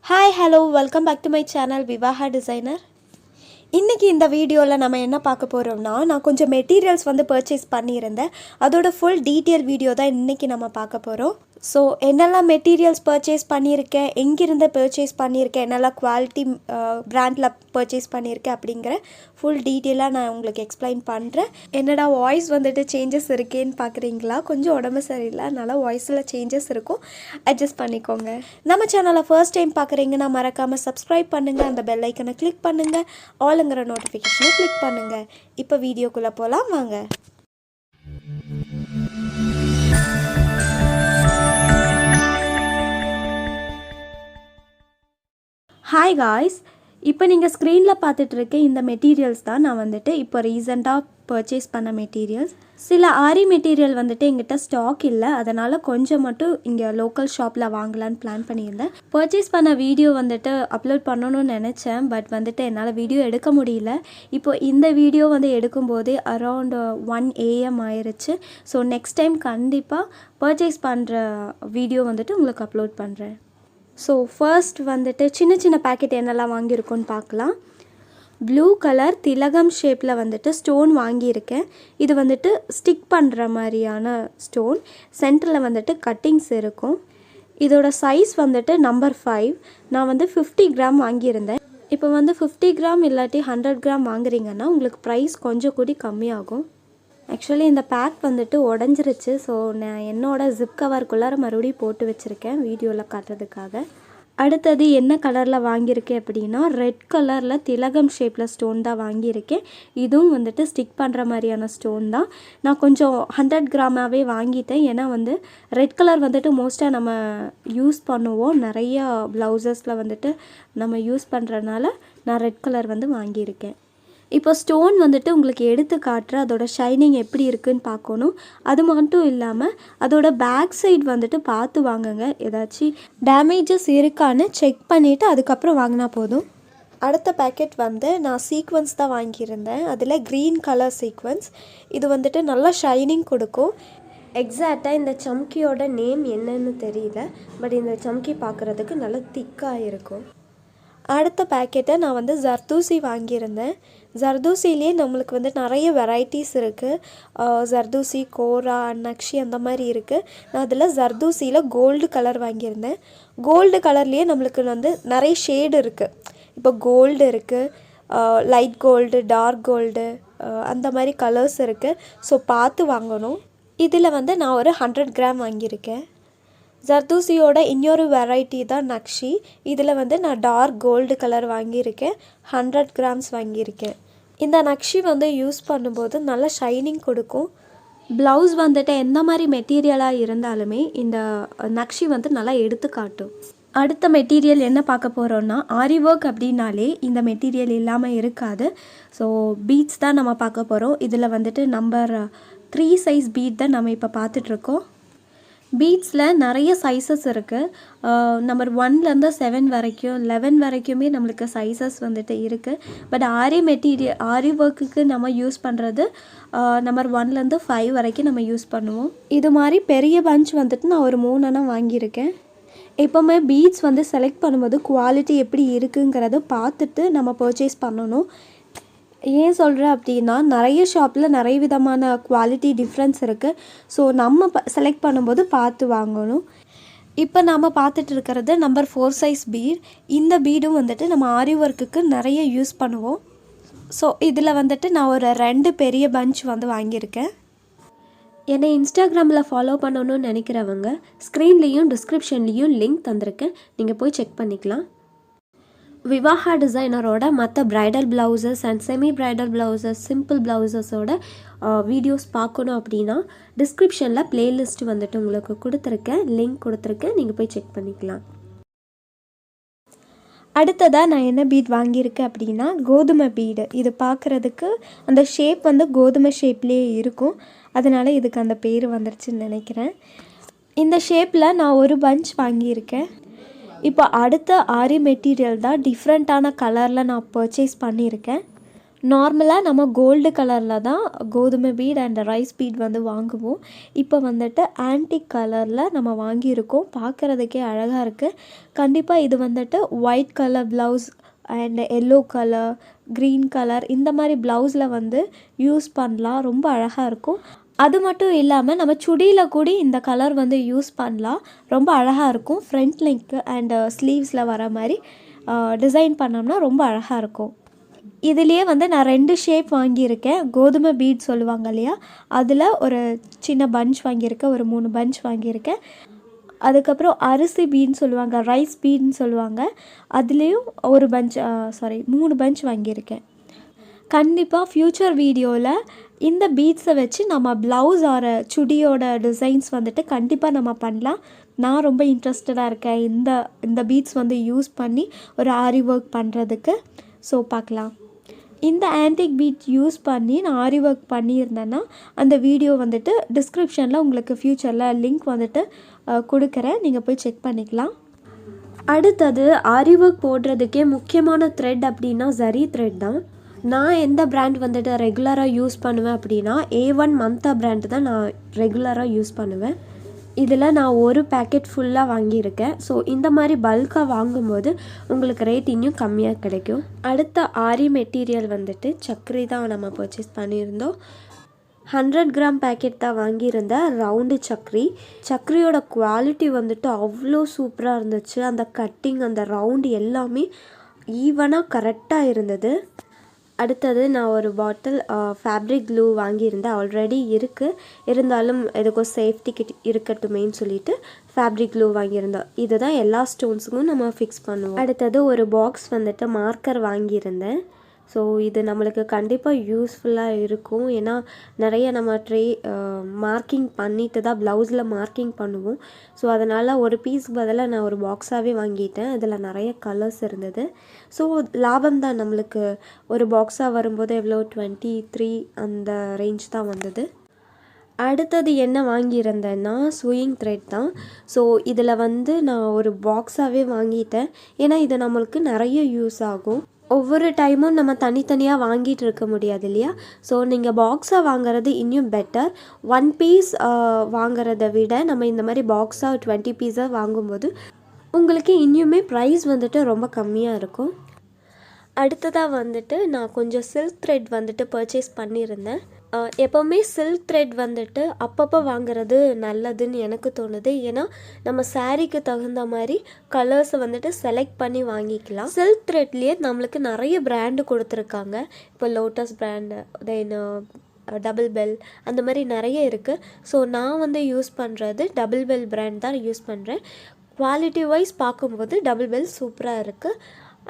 Hi, hello, welcome back to my channel vivahadesigner. இன்னைக்கு இந்த வீடியோவில் நம்ம என்ன பார்க்க போகிறோம்னா நான் கொஞ்சம் மெட்டீரியல்ஸ் பர்ச்சேஸ் பண்ணியிருந்தேன். அதோட ஃபுல் டீட்டெயில் வீடியோ தான் இன்றைக்கி நம்ம பார்க்க போகிறோம். ஸோ என்னெல்லாம் மெட்டீரியல்ஸ் பர்ச்சேஸ் பண்ணியிருக்கேன், எங்கிருந்து பர்ச்சேஸ் பண்ணியிருக்கேன், என்னெல்லாம் குவாலிட்டி பிராண்டில் பர்ச்சேஸ் பண்ணியிருக்கேன் அப்படிங்கிற ஃபுல் டீட்டெயிலாக நான் உங்களுக்கு எக்ஸ்பிளைன் பண்ணுறேன். என்னடா வாய்ஸ் சேஞ்சஸ் இருக்கேன்னு பார்க்குறீங்களா? கொஞ்சம் உடம்பு சரியில்லை, அதனால் வாய்ஸில் சேஞ்சஸ் இருக்கும், அட்ஜஸ்ட் பண்ணிக்கோங்க. நம்ம சேனலை ஃபர்ஸ்ட் டைம் பார்க்குறீங்கன்னா மறக்காமல் சப்ஸ்கிரைப் பண்ணுங்கள், அந்த பெல் ஐக்கனை கிளிக் பண்ணுங்கள், ஆளுங்கிற நோட்டிஃபிகேஷனை கிளிக் பண்ணுங்கள். இப்போ வீடியோக்குள்ளே போகலாம் வாங்க. ஹாய் காய்ஸ், இப்போ நீங்கள் ஸ்க்ரீனில் பார்த்துட்ருக்க இந்த மெட்டீரியல்ஸ் தான் நான் இப்போ ரீசெண்டாக பர்ச்சேஸ் பண்ண மெட்டீரியல்ஸ். சில ஆரி மெட்டீரியல் எங்கிட்ட ஸ்டாக் இல்லை, அதனால் கொஞ்சம் மட்டும் இங்கே லோக்கல் ஷாப்பில் வாங்கலான்னு பிளான் பண்ணியிருந்தேன். பர்ச்சேஸ் பண்ண வீடியோ அப்லோட் பண்ணணும்னு நினச்சேன், பட் என்னால் வீடியோ எடுக்க முடியல. இப்போது இந்த வீடியோ எடுக்கும்போதே அரவுண்ட் 1 AM ஆயிடுச்சு. ஸோ நெக்ஸ்ட் டைம் கண்டிப்பாக பர்ச்சேஸ் பண்ணுற வீடியோ உங்களுக்கு அப்லோட் பண்ணுறேன். ஸோ ஃபர்ஸ்ட் சின்ன சின்ன பேக்கெட் என்னெல்லாம் வாங்கியிருக்கோன்னு பார்க்கலாம். ப்ளூ கலர் திலகம் ஷேப்பில் ஸ்டோன் வாங்கியிருக்கேன். இது ஸ்டிக் பண்ணுற மாதிரியான ஸ்டோன். சென்டரில் கட்டிங்ஸ் இருக்கும். இதோட சைஸ் நம்பர் 5. நான் 50 கிராம் வாங்கியிருந்தேன். இப்போ 50 கிராம் இல்லாட்டி 100 கிராம் வாங்குறீங்கன்னா உங்களுக்கு ப்ரைஸ் கொஞ்சம் கூடி கம்மியாகும். ஆக்சுவலி இந்த பேக் உடஞ்சிருச்சு. ஸோ நான் என்னோடய ஜிப் கவருக்குள்ளார மறுபடியும் போட்டு வச்சுருக்கேன் வீடியோவில் காட்டுறதுக்காக. அடுத்தது என்ன கலரில் வாங்கியிருக்கேன் அப்படின்னா ரெட் கலரில் திலகம் ஷேப்பில் ஸ்டோன் தான் வாங்கியிருக்கேன். இதுவும் ஸ்டிக் பண்ணுற மாதிரியான ஸ்டோன் தான். நான் கொஞ்சம் 100 கிராமாகவே வாங்கிட்டேன். ஏன்னா ரெட் கலர் மோஸ்ட்டாக நம்ம யூஸ் பண்ணுவோம். நிறையா ப்ளவுசஸில் நம்ம யூஸ் பண்ணுறதுனால நான் ரெட் கலர் வாங்கியிருக்கேன். இப்போ ஸ்டோன் உங்களுக்கு எடுத்து காட்டுற அதோட ஷைனிங் எப்படி இருக்குன்னு பார்க்கணும். அது மட்டும் இல்லாமல் அதோட பேக் சைடு பார்த்து வாங்குங்க. ஏதாச்சும் டேமேஜஸ் இருக்கான்னு செக் பண்ணிவிட்டு அதுக்கப்புறம் வாங்கினா போதும். அடுத்த பேக்கெட் நான் சீக்வன்ஸ் தான் வாங்கியிருந்தேன். அதில் க்ரீன் கலர் சீக்வன்ஸ். இது நல்லா ஷைனிங் கொடுக்கும். எக்ஸாக்டாக இந்த சம்கியோட நேம் என்னன்னு தெரியல, பட் இந்த சம்கி பார்க்குறதுக்கு நல்லா திக்காக இருக்கும். அடுத்த பேக்கெட்டை நான் ஜர்தூசி வாங்கியிருந்தேன். ஜர்தூசிலே நம்மளுக்கு நிறைய வெரைட்டிஸ் இருக்குது. ஜர்தூசி, கோரா, நக்ஷி அந்த மாதிரி இருக்குது. நான் அதில் ஜர்தூசியில் கோல்டு கலர் வாங்கியிருந்தேன். கோல்டு கலர்லேயே நம்மளுக்கு நிறைய ஷேடு இருக்குது. இப்போ கோல்டு இருக்குது, லைட் கோல்டு, டார்க் கோல்டு, அந்த மாதிரி கலர்ஸ் இருக்குது. ஸோ பார்த்து வாங்கணும். இதில் நான் ஒரு 100 கிராம் வாங்கியிருக்கேன். ஜர்தூசியோட இன்னொரு வெரைட்டி தான் நக்ஷி. இதில் நான் டார்க் கோல்டு கலர் வாங்கியிருக்கேன். 100 கிராம்ஸ் வாங்கியிருக்கேன். இந்த நக்ஷி யூஸ் பண்ணும்போது நல்லா ஷைனிங் கொடுக்கும். ப்ளவுஸ் எந்த மாதிரி மெட்டீரியலாக இருந்தாலுமே இந்த நக்ஷி நல்லா எடுத்து காட்டும். அடுத்த மெட்டீரியல் என்ன பார்க்க போகிறோன்னா ஆரி ஒர்க் அப்படின்னாலே இந்த மெட்டீரியல் இல்லாமல் இருக்காது. ஸோ பீட்ஸ் தான் நம்ம பார்க்க போகிறோம். இதில் நம்பர் 3 சைஸ் பீட் தான் நம்ம இப்போ பார்த்துட்ருக்கோம். பீட்ஸில் நிறைய சைஸஸ் இருக்குது. நம்பர் 1லேருந்து 7 வரைக்கும் 11 வரைக்குமே நம்மளுக்கு சைஸஸ் இருக்குது. பட் ஆரி ஒர்க்குக்கு நம்ம யூஸ் பண்ணுறது நம்பர் 1லேருந்து 5 வரைக்கும் நம்ம யூஸ் பண்ணுவோம். இது மாதிரி பெரிய பஞ்ச் நான் ஒரு 3 வாங்கியிருக்கேன். எப்போவுமே பீட்ஸ் செலக்ட் பண்ணும்போது குவாலிட்டி எப்படி இருக்குங்கிறத பார்த்துட்டு நம்ம பர்ச்சேஸ் பண்ணணும். ஏன் சொல்கிறேன் அப்படின்னா நிறைய ஷாப்பில் நிறைய விதமான குவாலிட்டி டிஃப்ரென்ஸ் இருக்குது. ஸோ நம்ம செலக்ட் பண்ணும்போது பார்த்து வாங்கணும். இப்போ நாம் பார்த்துட்டு இருக்கிறது நம்பர் 4 சைஸ் பீட். இந்த பீடும் நம்ம ஆரி ஒர்க்குக்கு நிறைய யூஸ் பண்ணுவோம். ஸோ இதில் நான் ஒரு 2 பெரிய பஞ்ச் வாங்கியிருக்கேன். என்னை இன்ஸ்டாகிராமில் ஃபாலோ பண்ணணும்னு நினைக்கிறவங்க ஸ்க்ரீன்லேயும் டிஸ்கிரிப்ஷன்லேயும் லிங்க் தந்திருக்கேன், நீங்கள் போய் செக் பண்ணிக்கலாம். விவாஹா டிசைனரோட மற்ற bridal blouses and semi bridal blouses, simple ப்ளவுசஸோட வீடியோஸ் பார்க்கணும் அப்படின்னா டிஸ்கிரிப்ஷனில் ப்ளேலிஸ்ட் உங்களுக்கு கொடுத்துருக்கேன், லிங்க் கொடுத்துருக்கேன், நீங்கள் போய் செக் பண்ணிக்கலாம். அடுத்ததாக நான் என்ன பீட் வாங்கியிருக்கேன் அப்படின்னா கோதுமை பீடு. இது பார்க்குறதுக்கு அந்த ஷேப் கோதுமை ஷேப்லேயே இருக்கும், அதனால் இதுக்கு அந்த பேர் வந்துருச்சுன்னு நினைக்கிறேன். இந்த ஷேப்பில் நான் ஒரு பஞ்ச் வாங்கியிருக்கேன். இப்போ அடுத்த ஆரி மெட்டீரியல் தான் டிஃப்ரெண்ட்டான கலரில் நான் பர்ச்சேஸ் பண்ணியிருக்கேன். நார்மலாக நம்ம கோல்டு கலரில் தான் கோதுமை பீட் அண்ட் ரைஸ் பீட் வந்து வாங்குவோம். இப்போ வந்துட்டு ஆன்டிக் கலரில் நம்ம வாங்கியிருக்கோம். பார்க்குறதுக்கே அழகாக இருக்குது. கண்டிப்பாக இது வந்துட்டு white colour blouse and yellow colour, green colour இந்த மாதிரி ப்ளவுஸில் வந்து யூஸ் பண்ணலாம். ரொம்ப அழகாக இருக்கும். அது மட்டும் இல்லாமல் நம்ம சுடியில் கூட இந்த கலர் வந்து யூஸ் பண்ணலாம். ரொம்ப அழகாக இருக்கும். ஃப்ரண்ட் நெக்கு அண்ட் ஸ்லீவ்ஸில் வர மாதிரி டிசைன் பண்ணோம்னா ரொம்ப அழகாக இருக்கும். இதுலேயே வந்து நான் 2 ஷேப் வாங்கியிருக்கேன். கோதுமை பீட் சொல்லுவாங்க இல்லையா, அதில் ஒரு சின்ன பஞ்ச் வாங்கியிருக்கேன், ஒரு 3 பஞ்ச் வாங்கியிருக்கேன். அதுக்கப்புறம் அரிசி பீட்னு சொல்லுவாங்க, ரைஸ் பீட்னு சொல்லுவாங்க, அதுலேயும் ஒரு பஞ்ச் 3 பஞ்ச் வாங்கியிருக்கேன். கண்டிப்பாக ஃப்யூச்சர் வீடியோவில் இந்த பீட்ஸை வச்சு நம்ம ப்ளவுஸ் ஆர் சுடியோட டிசைன்ஸ் வந்துட்டு கண்டிப்பாக நம்ம பண்ணலாம். நான் ரொம்ப இன்ட்ரெஸ்டடாக இருக்கேன் இந்த பீட்ஸ் வந்து யூஸ் பண்ணி ஒரு ஆரி ஒர்க் பண்ணுறதுக்கு. ஸோ பார்க்கலாம். இந்த ஆன்டிக் பீட் யூஸ் பண்ணி நான் ஆரி ஒர்க் பண்ணியிருந்தேன்னா அந்த வீடியோ வந்துட்டு டிஸ்கிரிப்ஷனில் உங்களுக்கு ஃப்யூச்சரில் லிங்க் வந்துட்டு கொடுக்குறேன், நீங்கள் போய் செக் பண்ணிக்கலாம். அடுத்தது ஆரி ஒர்க் போடுறதுக்கே முக்கியமான த்ரெட் அப்படின்னா ஜரி த்ரெட் தான். நான் எந்த பிராண்ட் வந்துட்டு ரெகுலராக யூஸ் பண்ணுவேன் அப்படின்னா A1 மந்த்தா பிராண்ட் தான் நான் ரெகுலராக யூஸ் பண்ணுவேன். இதில் நான் ஒரு பேக்கெட் ஃபுல்லாக வாங்கியிருக்கேன். ஸோ இந்த மாதிரி பல்காக வாங்கும்போது உங்களுக்கு ரேட் இன்னும் கம்மியாக கிடைக்கும். அடுத்த ஆரி மெட்டீரியல் வந்துட்டு சக்கரி தான் நம்ம பர்ச்சேஸ் பண்ணியிருந்தோம். 100 கிராம் பேக்கெட் தான் வாங்கியிருந்தேன். ரவுண்டு சக்கரியோட குவாலிட்டி வந்துட்டு அவ்வளோ சூப்பராக இருந்துச்சு. அந்த கட்டிங், அந்த ரவுண்டு எல்லாமே ஈவனாக கரெக்டாக இருந்தது. அடுத்தது நான் ஒரு பாட்டில் ஃபேப்ரிக் க்ளூ வாங்கியிருந்தேன். ஆல்ரெடி இருக்குது, இருந்தாலும் எதுக்கும் சேஃப்டிக்கு இருக்கட்டுமேன்னு சொல்லிட்டு ஃபேப்ரிக் க்ளூ வாங்கியிருந்தோம். இதுதான் எல்லா ஸ்டோன்ஸுக்கும் நம்ம ஃபிக்ஸ் பண்ணுவோம். அடுத்தது ஒரு பாக்ஸ் வந்துட்டு மார்க்கர் வாங்கியிருந்தேன். ஸோ இது நம்மளுக்கு கண்டிப்பாக யூஸ்ஃபுல்லாக இருக்கும். ஏன்னா நிறைய நம்ம மார்க்கிங் பண்ணிட்டு தான் ப்ளவுஸில் மார்க்கிங் பண்ணுவோம். ஸோ அதனால் ஒரு பீஸ்க்கு பதிலாக நான் ஒரு பாக்ஸாகவே வாங்கிட்டேன். அதில் நிறைய கலர்ஸ் இருந்தது. ஸோ லாபம் தான் நம்மளுக்கு. ஒரு பாக்ஸாக வரும்போது எவ்வளோ 23 அந்த ரேஞ்ச் தான் வந்தது. அடுத்தது என்ன வாங்கியிருந்தேன்னா ஸ்விங் த்ரெட் தான். ஸோ இதில் வந்து நான் ஒரு பாக்ஸாகவே வாங்கிட்டேன். ஏன்னா இது நம்மளுக்கு நிறைய யூஸ் ஆகும். ஒவ்வொரு டைமும் நம்ம தனித்தனியாக வாங்கிட்டு இருக்க முடியாது இல்லையா. ஸோ நீங்கள் பாக்ஸாக வாங்குறது இன்னும் பெட்டர். 1 பீஸ் வாங்குறத விட நம்ம இந்த மாதிரி பாக்ஸாக 20 பீஸாக வாங்கும்போது உங்களுக்கு இன்னுமே ப்ரைஸ் வந்துட்டு ரொம்ப கம்மியாக இருக்கும். அடுத்ததாக வந்துட்டு நான் கொஞ்சம் சில்க் த்ரெட் வந்துட்டு பர்ச்சேஸ் பண்ணியிருந்தேன். எப்போவுமே சில்க் த்ரெட் வந்துட்டு அப்பப்போ வாங்குறது நல்லதுன்னு எனக்கு தோணுது. ஏன்னா நம்ம சாரீக்கு தகுந்த மாதிரி கலர்ஸை வந்துட்டு செலக்ட் பண்ணி வாங்கிக்கலாம். சில்க் த்ரெட்லேயே நம்மளுக்கு நிறைய பிராண்டு கொடுத்துருக்காங்க. இப்போ லோட்டஸ் பிராண்டு, தென் டபுள் பெல், அந்த மாதிரி நிறைய இருக்குது. ஸோ நான் வந்து யூஸ் பண்ணுறது டபுள் பெல் பிராண்ட் தான் யூஸ் பண்ணுறேன். குவாலிட்டி வைஸ் பார்க்கும்போது டபுள் பெல் சூப்பராக இருக்குது.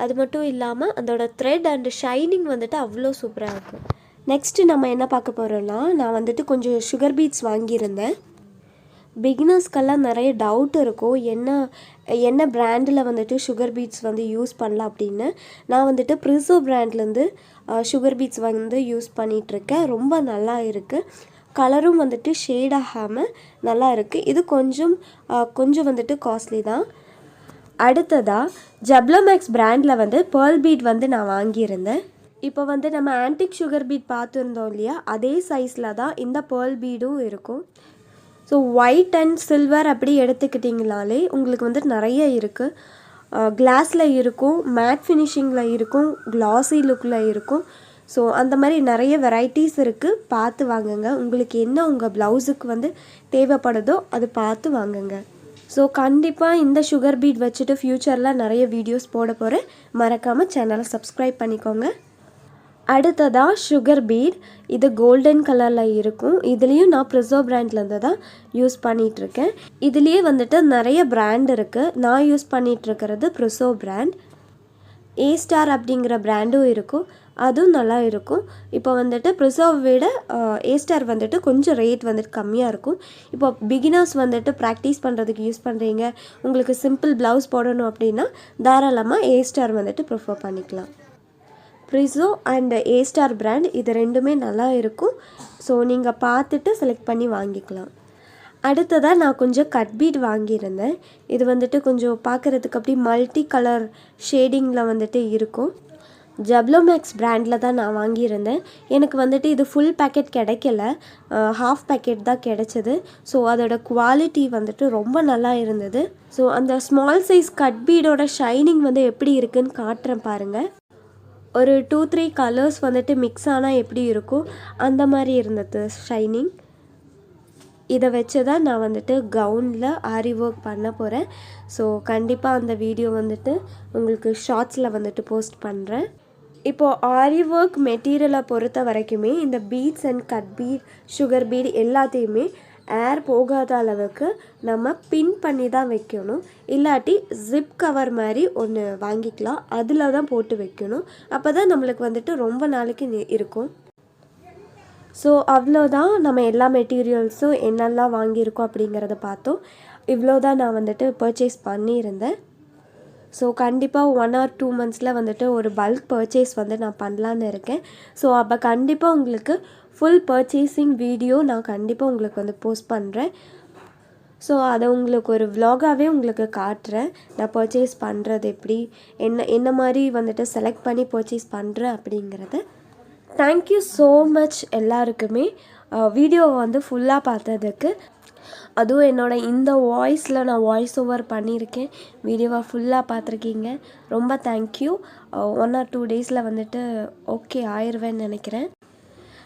அது மட்டும் இல்லாமல் அதோட த்ரெட் அண்ட் ஷைனிங் வந்துட்டு அவ்வளோ சூப்பராக இருக்குது. நெக்ஸ்ட்டு நம்ம என்ன பார்க்க போகிறோன்னா, நான் வந்துட்டு கொஞ்சம் சுகர் பீட்ஸ் வாங்கியிருந்தேன். பிகினர்ஸ்க்கெல்லாம் நிறைய டவுட் இருக்கும், என்ன பிராண்டில் வந்துட்டு சுகர் பீட்ஸ் வந்து யூஸ் பண்ணலாம் அப்படின்னு. நான் வந்துட்டு ப்ரிசோ பிராண்ட்லேருந்து சுகர் பீட்ஸ் வந்து யூஸ் பண்ணிகிட்ருக்கேன். ரொம்ப நல்லா இருக்குது. கலரும் வந்துட்டு ஷேட் ஆகாமல் நல்லா இருக்குது. இது கொஞ்சம் வந்துட்டு காஸ்ட்லி தான். அடுத்ததாக ஜப்ளமேக்ஸ் பிராண்டில் வந்து பேர்ல் பீட் வந்து நான் வாங்கியிருந்தேன். இப்போ வந்து நம்ம ஆன்டிக் சுகர் பீட் பார்த்துருந்தோம் இல்லையா, அதே சைஸில் தான் இந்த பேர்ல் பீடும் இருக்கும். ஸோ ஒயிட் அண்ட் சில்வர் அப்படி எடுத்துக்கிட்டிங்கனாலே உங்களுக்கு வந்து நிறைய இருக்குது. கிளாஸில் இருக்கும், மேட் ஃபினிஷிங்கில் இருக்கும், கிளாஸி லுக்கில் இருக்கும். ஸோ அந்த மாதிரி நிறைய வெரைட்டிஸ் இருக்குது. பார்த்து வாங்குங்க. உங்களுக்கு என்ன உங்கள் ப்ளவுஸுக்கு வந்து தேவைப்படுதோ அது பார்த்து வாங்குங்க. ஸோ கண்டிப்பாக இந்த சுகர் பீட் வச்சுட்டு ஃப்யூச்சரில் நிறைய வீடியோஸ் போட போகிறேன். மறக்காமல் சேனலை சப்ஸ்கிரைப் பண்ணிக்கோங்க. அடுத்ததாக சுகர் பீட், இது கோல்டன் கலரில் இருக்கும். இதுலேயும் நான் ப்ரிசோ பிராண்ட்லேருந்து தான் யூஸ் பண்ணிகிட்ருக்கேன். இதுலேயே வந்துட்டு நிறைய பிராண்ட் இருக்குது. நான் யூஸ் பண்ணிகிட்ருக்கிறது ப்ரிசோ பிராண்ட். A-ஸ்டார் அப்படிங்கிற பிராண்டும் இருக்கும், அதுவும் நல்லா இருக்கும். இப்போ வந்துட்டு ப்ரிசோவை விட A-ஸ்டார் வந்துட்டு கொஞ்சம் ரேட் வந்துட்டு கம்மியாக இருக்கும். இப்போ பிகினர்ஸ் வந்துட்டு ப்ராக்டிஸ் பண்ணுறதுக்கு யூஸ் பண்ணுறீங்க, உங்களுக்கு சிம்பிள் ப்ளவுஸ் போடணும் அப்படின்னா தாராளமாக A-ஸ்டார் வந்துட்டு ப்ரிஃபர் பண்ணிக்கலாம். ப்ரிசோ அண்ட் A-ஸ்டார் பிராண்ட் இது ரெண்டுமே நல்லா இருக்கும். ஸோ நீங்கள் பார்த்துட்டு செலக்ட் பண்ணி வாங்கிக்கலாம். அடுத்ததாக நான் கொஞ்சம் கட் பீட் வாங்கியிருந்தேன். இது வந்துட்டு கொஞ்சம் பார்க்குறதுக்கு அப்படி மல்டி கலர் ஷேடிங்கில் வந்துட்டு இருக்கும். ஜப்ளோமேக்ஸ் பிராண்டில் தான் நான் வாங்கியிருந்தேன். எனக்கு வந்துட்டு இது ஃபுல் பேக்கெட் கிடைக்கல, ஹாஃப் பேக்கெட் தான் கிடைச்சது. ஸோ அதோட குவாலிட்டி வந்துட்டு ரொம்ப நல்லா இருந்தது. ஸோ அந்த ஸ்மால் சைஸ் கட் பீடோட ஷைனிங் வந்து எப்படி இருக்குன்னு காட்டுறேன் பாருங்கள். ஒரு 2-3 கலர்ஸ் வந்துட்டு மிக்ஸ் ஆனால் எப்படி இருக்கும் அந்த மாதிரி இருந்தது ஷைனிங். இதை வச்சு தான் நான் வந்துட்டு கவுனில் ஆரி ஒர்க் பண்ண போகிறேன். ஸோ கண்டிப்பாக அந்த வீடியோ வந்துட்டு உங்களுக்கு ஷார்ட்ஸில் வந்துட்டு போஸ்ட் பண்ணுறேன். இப்போது ஆரி ஒர்க் மெட்டீரியலை பொறுத்த வரைக்குமே இந்த beets and cut beet, sugar beet எல்லாத்தையுமே ஏர் போகாத அளவுக்கு நம்ம பின் பண்ணி தான் வைக்கணும். இல்லாட்டி ஜிப் கவர் மாதிரி ஒன்று வாங்கிக்கலாம், அதில் தான் போட்டு வைக்கணும். அப்போ தான் நம்மளுக்கு வந்துட்டு ரொம்ப நாளைக்கு இருக்கும். ஸோ அவ்வளோதான், நம்ம எல்லா மெட்டீரியல்ஸும் என்னெல்லாம் வாங்கியிருக்கோம் அப்படிங்கிறத பார்த்தோம். இவ்வளோ தான் நான் வந்துட்டு பர்ச்சேஸ் பண்ணியிருந்தேன். ஸோ கண்டிப்பாக 1 or 2 monthஸில் வந்துட்டு ஒரு பல்க் பர்ச்சேஸ் வந்து நான் பண்ணலான்னு இருக்கேன். ஸோ அப்போ கண்டிப்பாக உங்களுக்கு ஃபுல் பர்ச்சேசிங் வீடியோ நான் கண்டிப்பாக உங்களுக்கு வந்து போஸ்ட் பண்ணுறேன். ஸோ அதை உங்களுக்கு ஒரு vlog-ஆகவே உங்களுக்கு காட்டுறேன். நான் பர்ச்சேஸ் பண்ணுறது எப்படி, என்ன மாதிரி வந்துட்டு செலக்ட் பண்ணி பர்ச்சேஸ் பண்ணுறேன் அப்படிங்கிறத. தேங்க்யூ ஸோ மச் எல்லாருக்குமே வீடியோவை வந்து ஃபுல்லாக பார்த்ததுக்கு. அதுவும் என்னோட இந்த வாய்ஸில் நான் வாய்ஸ் ஓவர் பண்ணியிருக்கேன், வீடியோவை ஃபுல்லாக பார்த்துருக்கீங்க. ரொம்ப தேங்க்யூ. 1 or 2 டேஸில் வந்துட்டு ஓகே ஆயிடுவேன்னு நினைக்கிறேன்.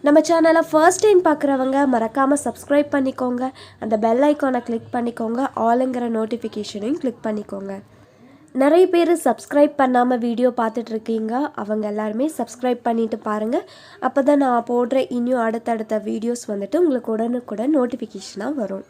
நம்ம சேனலை ஃபர்ஸ்ட் டைம் பார்க்குறவங்க மறக்காமல் சப்ஸ்கிரைப் பண்ணிக்கோங்க. அந்த பெல் ஐக்கானை கிளிக் பண்ணிக்கோங்க. ஆளுங்கிற நோட்டிஃபிகேஷனையும் கிளிக் பண்ணிக்கோங்க. நிறைய பேர் சப்ஸ்கிரைப் பண்ணாமல் வீடியோ பார்த்துட்ருக்கீங்க. அவங்க எல்லாருமே சப்ஸ்கிரைப் பண்ணிவிட்டு பாருங்கள். அப்போ தான் நான் போடுற இன்னும் அடுத்தடுத்த வீடியோஸ் வந்துட்டு உங்களுக்கு உடனுக்குடன் நோட்டிஃபிகேஷனாக வரும்.